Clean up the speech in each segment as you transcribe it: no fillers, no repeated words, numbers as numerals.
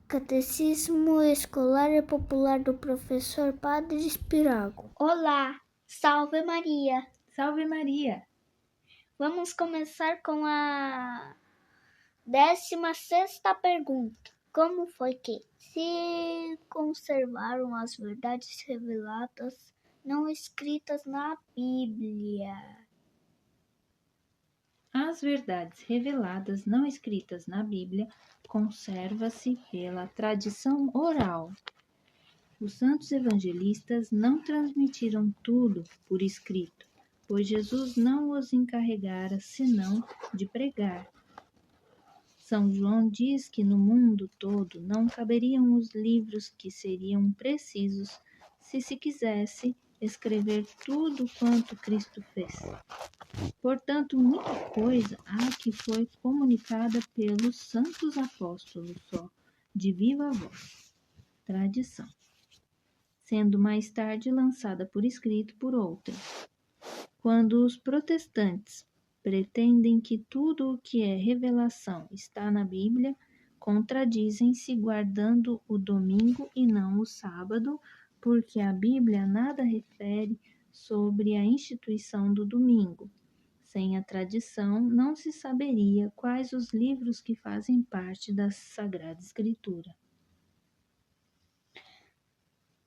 Catecismo Escolar e Popular do Professor Padre Espirago. Olá, salve Maria! Salve Maria! Vamos começar com a 16ª pergunta. Como foi que se conservaram as verdades reveladas não escritas na Bíblia? As verdades reveladas não escritas na Bíblia conservam-se pela tradição oral. Os santos evangelistas não transmitiram tudo por escrito, pois Jesus não os encarregara senão de pregar. São João diz que no mundo todo não caberiam os livros que seriam precisos se quisesse escrever tudo quanto Cristo fez. Portanto, muita coisa há que foi comunicada pelos santos apóstolos só, de viva voz, tradição, sendo mais tarde lançada por escrito por outrem. Quando os protestantes pretendem que tudo o que é revelação está na Bíblia, contradizem-se guardando o domingo e não o sábado, porque a Bíblia nada refere sobre a instituição do domingo. Sem a tradição, não se saberia quais os livros que fazem parte da Sagrada Escritura.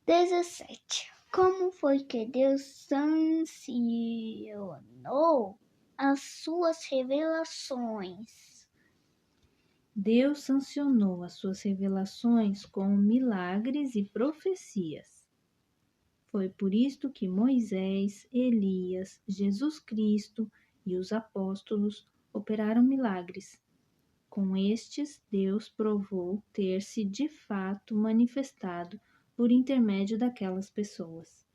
17. Como foi que Deus sancionou as suas revelações? Deus sancionou as suas revelações com milagres e profecias. Foi por isto que Moisés, Elias, Jesus Cristo e os apóstolos operaram milagres. Com estes, Deus provou ter-se de fato manifestado por intermédio daquelas pessoas.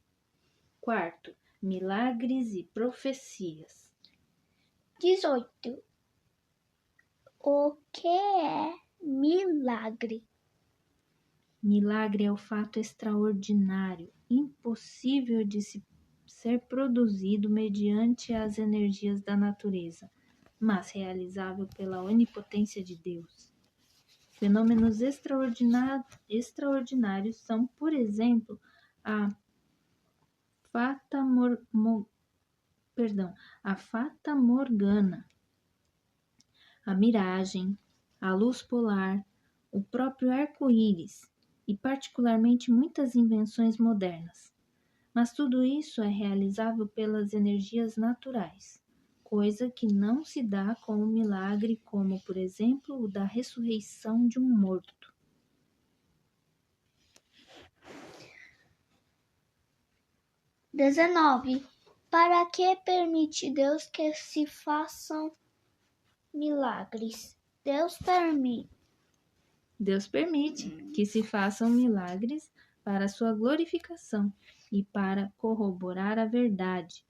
Quarto, milagres e profecias. 18. O que é milagre? Milagre é o fato extraordinário, impossível de ser produzido mediante as energias da natureza, mas realizável pela onipotência de Deus. Fenômenos extraordinários são, por exemplo, a Fata Morgana, a miragem, a luz polar, o próprio arco-íris e particularmente muitas invenções modernas. Mas tudo isso é realizável pelas energias naturais, coisa que não se dá com um milagre como, por exemplo, o da ressurreição de um morto. 19. Para que permite Deus que se façam milagres? Deus permite que se façam milagres para sua glorificação e para corroborar a verdade.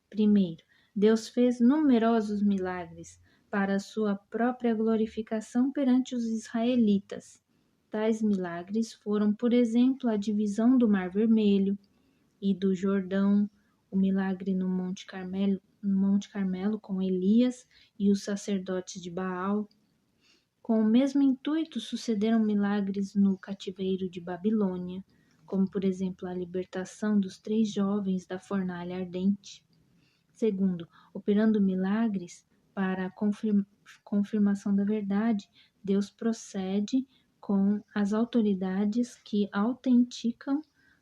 Primeiro, Deus fez numerosos milagres para sua própria glorificação perante os israelitas. Tais milagres foram, por exemplo, a divisão do Mar Vermelho e do Jordão, o milagre no Monte Carmelo com Elias e os sacerdotes de Baal. Com o mesmo intuito sucederam milagres no cativeiro de Babilônia, como por exemplo a libertação dos 3 jovens da fornalha ardente. Segundo, operando milagres para a confirmação da verdade, Deus procede com as autoridades que autenticam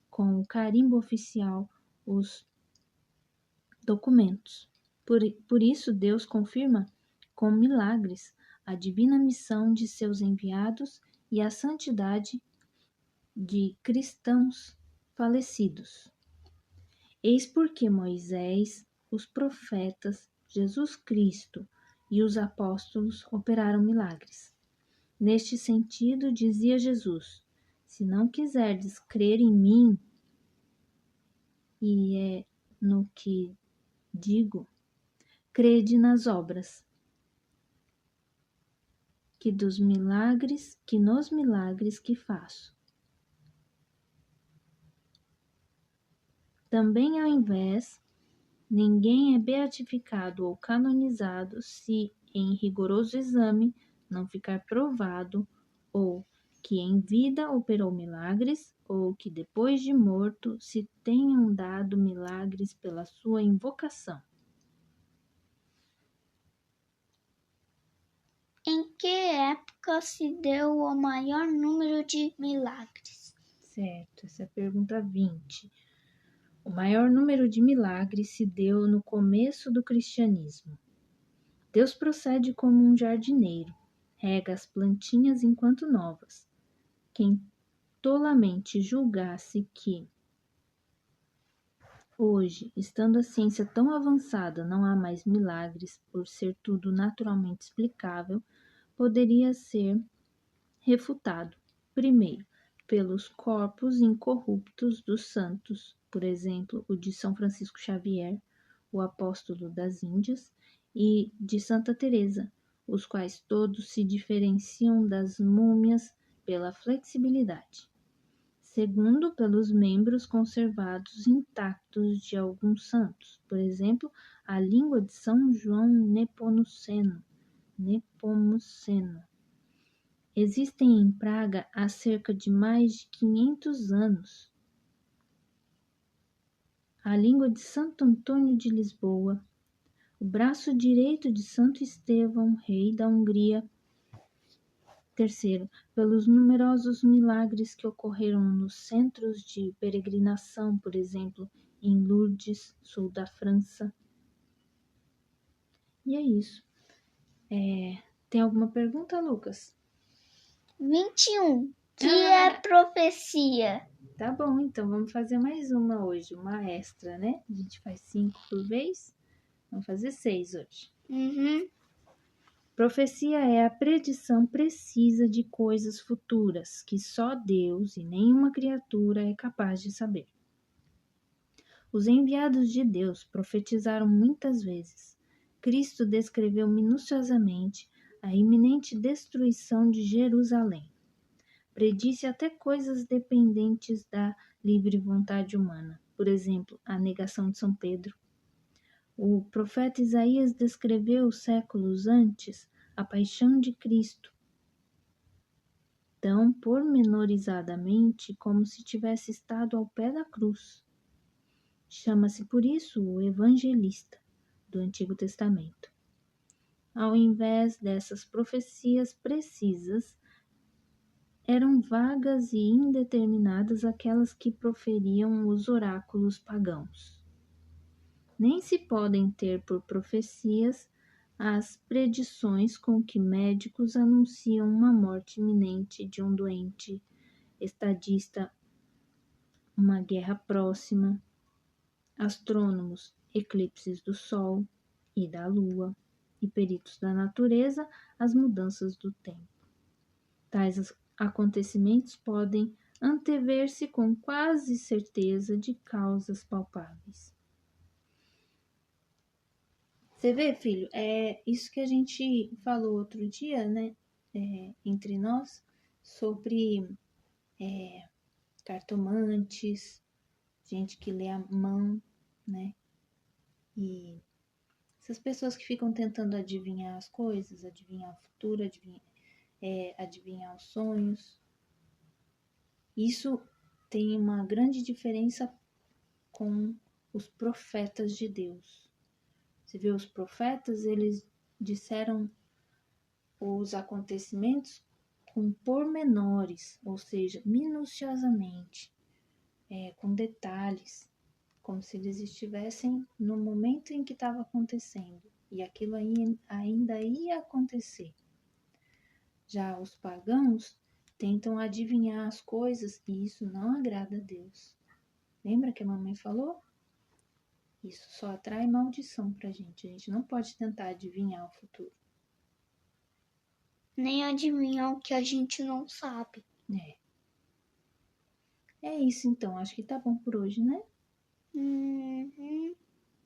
com o carimbo oficial os documentos. Por isso, Deus confirma com milagres a divina missão de seus enviados e a santidade de cristãos falecidos. Eis porque Moisés, os profetas, Jesus Cristo e os apóstolos operaram milagres. Neste sentido, dizia Jesus: se não quiserdes crer em mim, e é no que digo, crede nas obras, que nos milagres que faço. Também ao invés, ninguém é beatificado ou canonizado se, em rigoroso exame, não ficar provado ou que em vida operou milagres, ou que depois de morto se tenham dado milagres pela sua invocação. Em que época se deu o maior número de milagres? Certo, essa é a pergunta 20. O maior número de milagres se deu no começo do cristianismo. Deus procede como um jardineiro, rega as plantinhas enquanto novas. Quem tolamente julgasse que hoje, estando a ciência tão avançada, não há mais milagres por ser tudo naturalmente explicável, poderia ser refutado, primeiro, pelos corpos incorruptos dos santos, por exemplo, o de São Francisco Xavier, o apóstolo das Índias, e de Santa Teresa, os quais todos se diferenciam das múmias pela flexibilidade. Segundo, pelos membros conservados intactos de alguns santos, por exemplo, a língua de São João Nepomuceno. Existem em Praga há cerca de mais de 500 anos. A língua de Santo Antônio de Lisboa, o braço direito de Santo Estevão, rei da Hungria. Terceiro, pelos numerosos milagres que ocorreram nos centros de peregrinação, por exemplo, em Lourdes, sul da França. E é isso. Tem alguma pergunta, Lucas? 21. Que é profecia? Tá bom, então vamos fazer mais uma hoje, uma extra, né? A gente faz 5 por vez. Vamos fazer 6 hoje. Profecia é a predição precisa de coisas futuras que só Deus e nenhuma criatura é capaz de saber. Os enviados de Deus profetizaram muitas vezes. Cristo descreveu minuciosamente a iminente destruição de Jerusalém. Predisse até coisas dependentes da livre vontade humana, por exemplo, a negação de São Pedro. O profeta Isaías descreveu séculos antes a paixão de Cristo, tão pormenorizadamente como se tivesse estado ao pé da cruz. Chama-se por isso o evangelista do Antigo Testamento. Ao invés dessas profecias precisas, eram vagas e indeterminadas aquelas que proferiam os oráculos pagãos. Nem se podem ter por profecias as predições com que médicos anunciam uma morte iminente de um doente, estadista, uma guerra próxima, astrônomos, eclipses do Sol e da Lua, e peritos da natureza, as mudanças do tempo. Tais acontecimentos podem antever-se com quase certeza de causas palpáveis. Você vê, filho, é isso que a gente falou outro dia, né, entre nós, sobre cartomantes, gente que lê a mão, né, e essas pessoas que ficam tentando adivinhar as coisas, adivinhar o futuro, adivinhar os sonhos. Isso tem uma grande diferença com os profetas de Deus. Você vê, os profetas, eles disseram os acontecimentos com pormenores, ou seja, minuciosamente, com detalhes, como se eles estivessem no momento em que estava acontecendo, e aquilo ainda ia acontecer. Já os pagãos tentam adivinhar as coisas e isso não agrada a Deus. Lembra que a mamãe falou? Isso só atrai maldição pra gente. A gente não pode tentar adivinhar o futuro. Nem adivinhar o que a gente não sabe. É isso então. Acho que tá bom por hoje, né?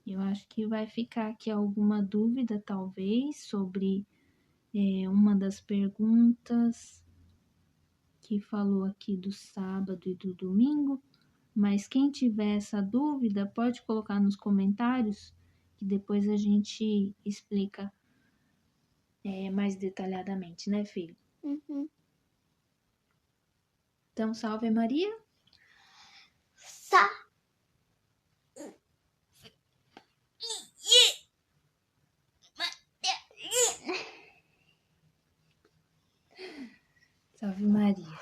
Eu acho que vai ficar aqui alguma dúvida, talvez, sobre uma das perguntas que falou aqui do sábado e do domingo. Mas quem tiver essa dúvida, pode colocar nos comentários, que depois a gente explica mais detalhadamente, né, filho? Então, salve Maria. Salve Maria.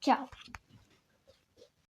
Tchau.